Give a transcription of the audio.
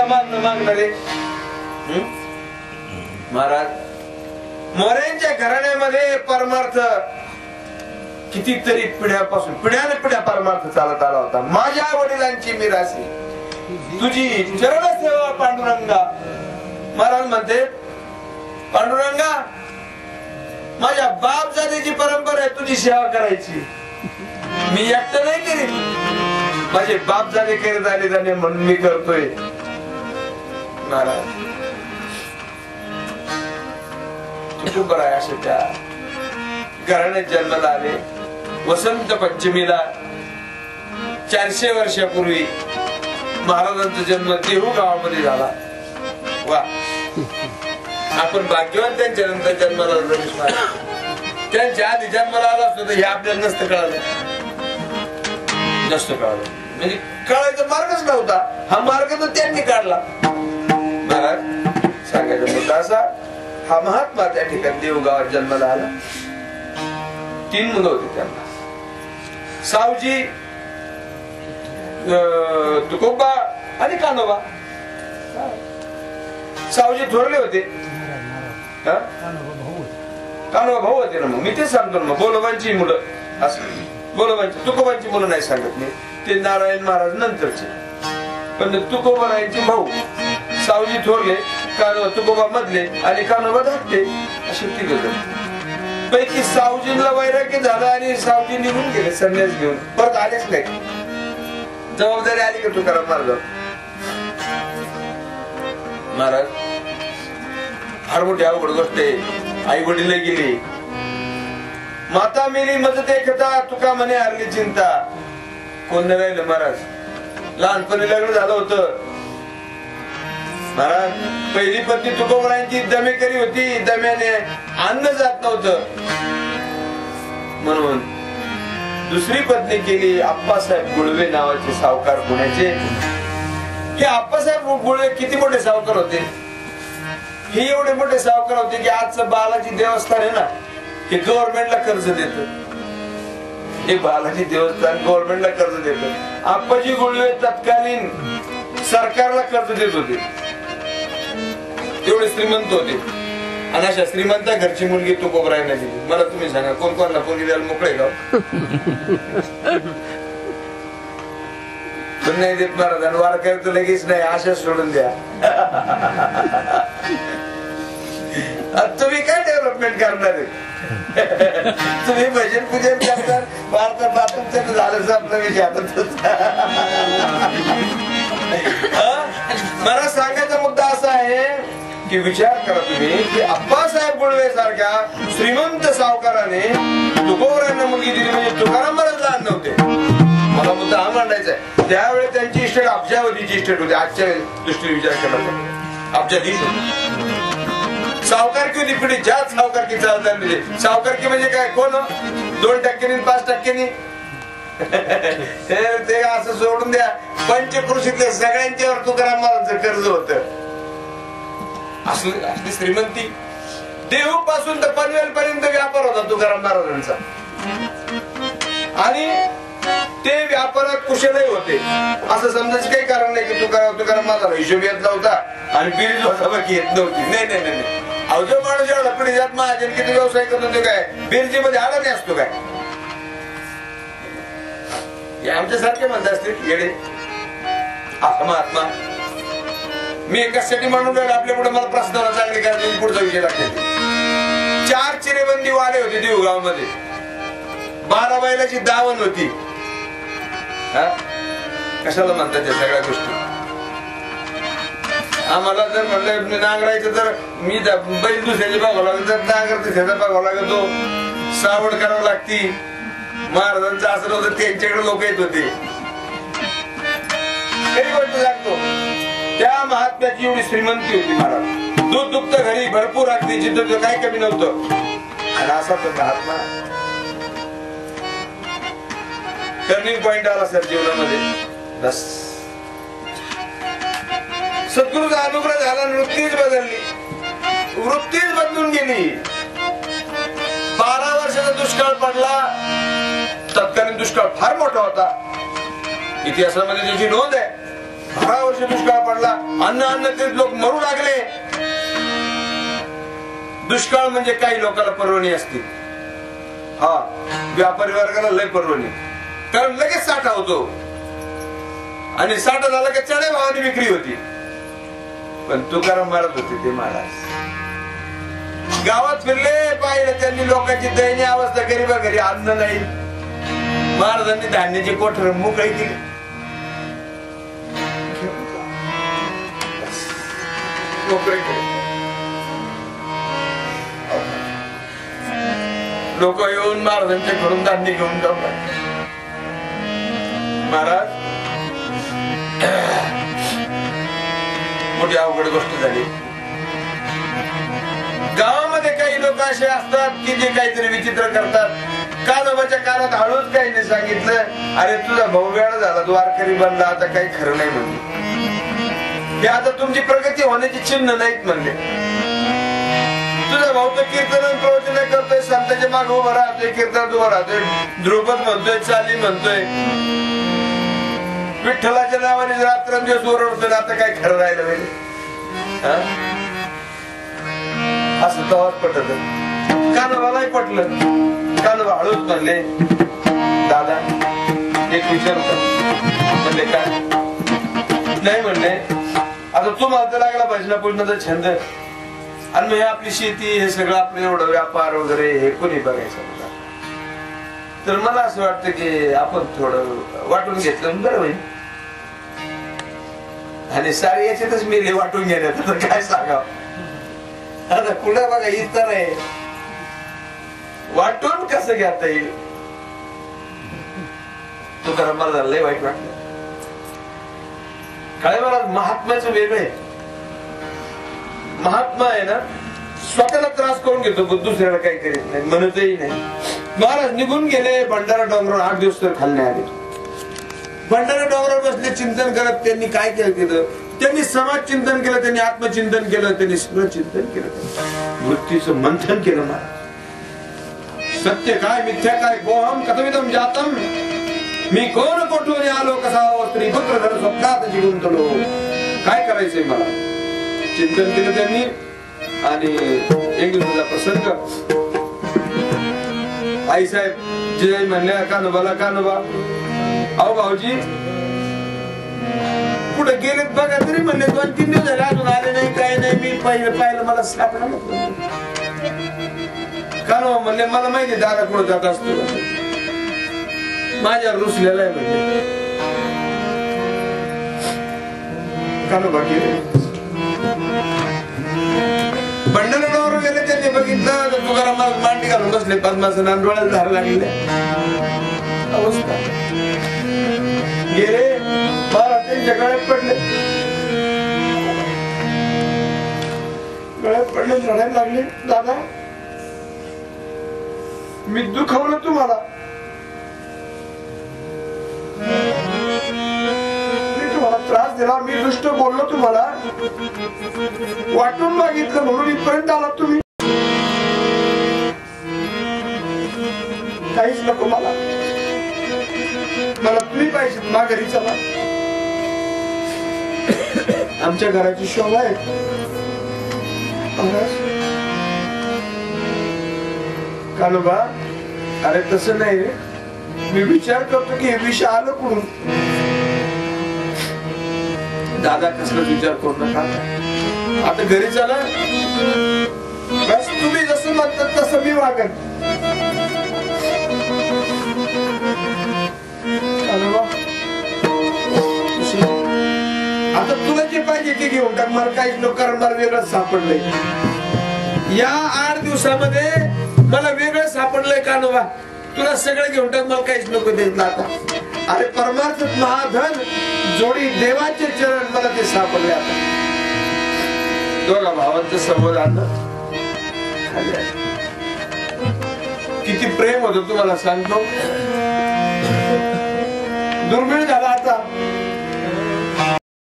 समाज मागणारे महाराज मोऱ्यांच्या घराण्यामध्ये परमार्थ कितीतरी पिढ्यापासून पिढ्याने पिढ्या परमार्थ चालत आला होता. माझ्या वडिलांची मिरासी तुझी चरण सेवा पांडुरंगा. महाराज म्हणते पांडुरंगा माझ्या बाप जातीची परंपरा आहे तुझी सेवा करायची. मी एकटं नाही केली, माझे बाप जाते करत आले जाणे म्हणून मी करतोय. महाराज तू बरं आहे अशा त्या घराण्यात जन्माला आले. वसंत पंचमीला 400 वर्षापूर्वी महाराजांचा जन्म देहू गावामध्ये झाला. वा आपण भाग्यवान त्यांच्या नंतर जन्माला रमेश महाराज. त्यांच्या आधी जन्माला आला असतो तर हे आपल्याला नसतं कळालं, नसतं कळालं. म्हणजे कळायचा मार्गच नव्हता. हा मार्ग तर त्यांनी काढला. महाराज सांगायचा मुद्दा असा, हा महात्मा त्या ठिकाणी देहू गावात जन्माला आला. 3 मुलं होती त्यांना. सावजी, तुकोबा आणि कान्होबा. सावजी थोरले होते, कान्होबा भाऊ होते ना. मग मी तेच सांगतो ना, मग बोलोबांची मुलं असं. बोलोबांची तुकोबांची मुलं नाही सांगत मी, ते नारायण महाराज नंतरचे. पण तुकोबारायांचे भाऊ सावजी थोरले, तुकोबा मधले आणि कान्होबा धाकटे असे 3 जण. पैकी सावजींना वैराग्य झालं आणि सावजी निघून गेले संन्यास घेऊन, परत आलेच नाही. जबाबदारी आली का तुकाराम महाराज. महाराज फार मोठी अवघड गोष्ट आहे. आई वडील गेली, माता मेली मज देखता तुका म्हणे हरली चिंता. कोण नाही राहिलं महाराज. लहानपणी लग्न झालं होतं महाराज. पहिली पत्नी तुकोबारायांची दमेकरी होती, दम्याने अन्न जात नव्हतं म्हणून दुसरी पत्नी केली. आप्पासाहेब गुळवे नावाचे सावकार पुण्याचे. हे आप्पासाहेब गुळवे किती मोठे सावकार होते. हे एवढे मोठे सावकार होते की आजचं बालाजी देवस्थान आहे ना, हे गव्हर्नमेंटला कर्ज देत. हे बालाजी देवस्थान गव्हर्नमेंटला कर्ज देत. आप्पाजी गुळवे तत्कालीन सरकारला कर्ज देत होते. एवढे श्रीमंत होते. आणि अशा श्रीमंता घरची मुलगी तुकोबरायांना दिली. मला तुम्ही सांगा कोण कोणाला पोरगी द्यायला मोकळे गाव पण नाही देत महाराज. आणि वारकरी तर लगेच नाही, आशा सोडून द्या. तुम्ही काय डेव्हलपमेंट करणार आहे. तुम्ही भजन पूजन करणार, वार्ता बातून झालं आपला विचार. मला सांगायचा मुद्दा असा आहे की विचार करा तुम्ही की आप्पासाहेब गुळवे सारख्या श्रीमंत सावकाराने तुकोबरायांना मुलगी दिली म्हणजे तुकाराम महाराज लहान नव्हते. मला मुद्दा हा मांडायचा आहे. त्यावेळी त्यांची इस्टेट अब्जावधीची इस्टेट होती. आजच्या दृष्टीने विचार केला अब्जाधीश होती. सावकारकी होती पिढी. ज्या सावकारकी चालतात म्हणजे सावकारकी म्हणजे काय, कोण 2% 5%. ते असं सोडून द्या. पंचकृषीतल्या सगळ्यांच्यावर तुकाराम महाराजांचं कर्ज होतं. असली श्रीमंती. देहू पासून तर पनवेल पर्यंत व्यापार होता तुकाराम महाराजांचा. आणि ते व्यापारात कुशलही होते. असं समजायचं काही कारण नाही की तुकाराम महाराज हिशोब येत नव्हता आणि बिरीज बाकी येत नव्हती. नाही नाही नाही. अवजो माणूस एवढा पिढी जात महाजन किती व्यवसाय करत होते काय, बिरजी मध्ये आला नाही असतो काय. आमच्यासारखे म्हणत असतील येडे महात्मा. मी कशासाठी म्हणून आपल्या पुढे मला प्रश्नाला चांगली करायची पुढचा विषय लागते. 4 चिरेबंदी वाले होते देहू गावामध्ये. 12 बैलाची दावण होती. कशाला म्हणतात या सगळ्या गोष्टी. आम्हाला जर म्हणलं नांगरायचं तर मी बैल दुसऱ्याचे बघावं लागत, तर नांगर दुसऱ्याचा बघावं लागतो. सावड करावं लागती. महाराजांचं असं होतं त्यांच्याकडे लोक येत होते. काही गोष्ट सांगतो. त्या महात्म्याची एवढी श्रीमंती होती महाराज. दूध दुभत घरी भरपूर अगदी जिथं काही कमी नव्हतं. आणि असा तो महात्मा टर्निंग पॉइंट आला सर जीवनामध्ये. बस सद्गुरूचा अनुग्रह झाला. वृत्तीच बदलली. वृत्तीच बदलून गेली. 12 वर्षाचा दुष्काळ पडला. तत्कालीन दुष्काळ फार मोठा होता. इतिहासामध्ये त्याची नोंद आहे. 12 वर्ष दुष्काळ पडला, अन्न ते लोक मरू लागले. दुष्काळ म्हणजे काही लोकांना पर्वणी असते, हा व्यापारी वर्गाला लय पर्वणी, कारण लगेच साठा होतो आणि साठा झाला की चढ्या भावाने विक्री होती. पण तुकाराम महाराज होते ते महाराज गावात फिरले, पाहिलं त्यांनी लोकांची दयनीय अवस्था, गरीबा घरी अन्न नाही. महाराजांनी धान्याचे कोठर मोकळे केले. लोक येऊन महाराजांच्या घरून धान्य घेऊन जातात. महाराज मोठी अवघड गोष्ट झाली. गावामध्ये काही लोक असे असतात की जे काहीतरी विचित्र करतात. कानोबाच्या कानात हळूच काही नाही सांगितलं, अरे तुझा भाऊ वेळा झाला, तू वारकरी बनला, आता काही खरं नाही म्हणले. हे आता तुमची प्रगती होण्याची चिन्ह नाहीत म्हणले. तुझा भाऊ तर कीर्तन प्रवचन करतोय, संतांच्या मागे उभा राहतोय, कीर्तनात उभा राहतोय, ध्रुपद म्हणतोय, चाली म्हणतोय, विठ्ठलाच्या नावाने रात्रंदिवस ओरडतोय, आता काय खरं राहिलं पाहिजे. असं तवाच पटत. कानोबालाही पटलं. कानोबा हळूच म्हणले, दादा एक विचारू का? म्हणले काय? नाही म्हणले, आता तुम्हाला तर लागला भजना पूजनाचा छंद, आणि मग आपली शेती हे सगळं आपलं एवढं व्यापार वगैरे हे कोणी बघायचं. तर मला असं वाटतं की आपण थोडं वाटून घेतलं बरं होईल. आणि सारे याच्यातच मेले वाटून घेण्यात, आता काय सांगावं. आता कुठे बघा इतर आहे, वाटून कसं घेता येईल. तुकाराम महाराजांना लय वाईट वाटलं. काय महाराज महात्म्याचं वेगळं आहे. महात्मा आहे ना स्वतःला त्रास करून घेतो, पण दुसऱ्याला काही करीत नाही, म्हणतही नाही. महाराज निघून गेले भंडारा डोंगरावर, 8 दिवस तर खाल्ले आले. भंडारा डोंगरावर बसले चिंतन करत. त्यांनी काय केलं? त्यांनी समाज चिंतन केलं, त्यांनी आत्मचिंतन केलं, त्यांनी सगळं चिंतन केलं, वृत्तीचं मंथन केलं. महाराज सत्य काय मिथ्या काय, गोहम कथमिदम जातम, मी कोण कोठून आलो, कसा स्त्री पुत्र धर स्वप्नात जिगुंतलो, काय करायचंय मला. चिंतन केलं त्यांनी. आणि एक दिवसाचा प्रसंग, आईसाहेब जिजाई म्हणल्या कानोबाला, कानोबा अहो भाऊजी कुठे गेलेत बघा. तरी म्हणले 2-3 दिवस झाले अजून आले नाही, काही नाही. मी पाहिलं मला सापडलं. कानोबा म्हणले मला माहिती दादा कुठं जात असतो, माझ्यावर रुसलेला आहे म्हणजे. कानोबा गेले. भंडारगडावर गेले. त्यांनी बघितलं तर तुकाराम महाराज मांडी घालून बसले पद्मासनात, डोळ्यात धार लागले. अवस्था गेले. महाराज त्यांच्या गळ्यात पडले. गळ्यात पडले, रडायला लागले. दादा मी दुखवलं तुम्हाला, मी तुम्हाला त्रास दिला, मी दुष्ट बोललो तुम्हाला, वाटून मागितलं म्हणून इथपर्यंत आला तुम्ही. काहीच नको मला, मला तुम्ही पाहिजे. माघारी चला, आमच्या घराची शोभा आहे. कानोबा अरे तसं नाही रे, मी विचार करतो की हे विष आलं कुठून. दादा कसलाच विचार करू नका, आता घरी चला, बस तुम्ही जसं म्हणतात तसं मी वागन. आता तुला जे पाहिजे ते घेऊन टाक, मला काहीच नको, कारण मला वेगळंच सापडलंय. या 8 दिवसामध्ये मला वेगळं सापडलंय. कानोबा तुला सगळं घेऊन टाक, मला काहीच नको द्यायचं आता. अरे परमार्थ महाधन जोडी देवाचे चरण, मला ते सापडले. आता दोघा भावांचं संबोधन किती प्रेम होतं तुम्हाला सांगतो. दुर्मिळ झाला आता.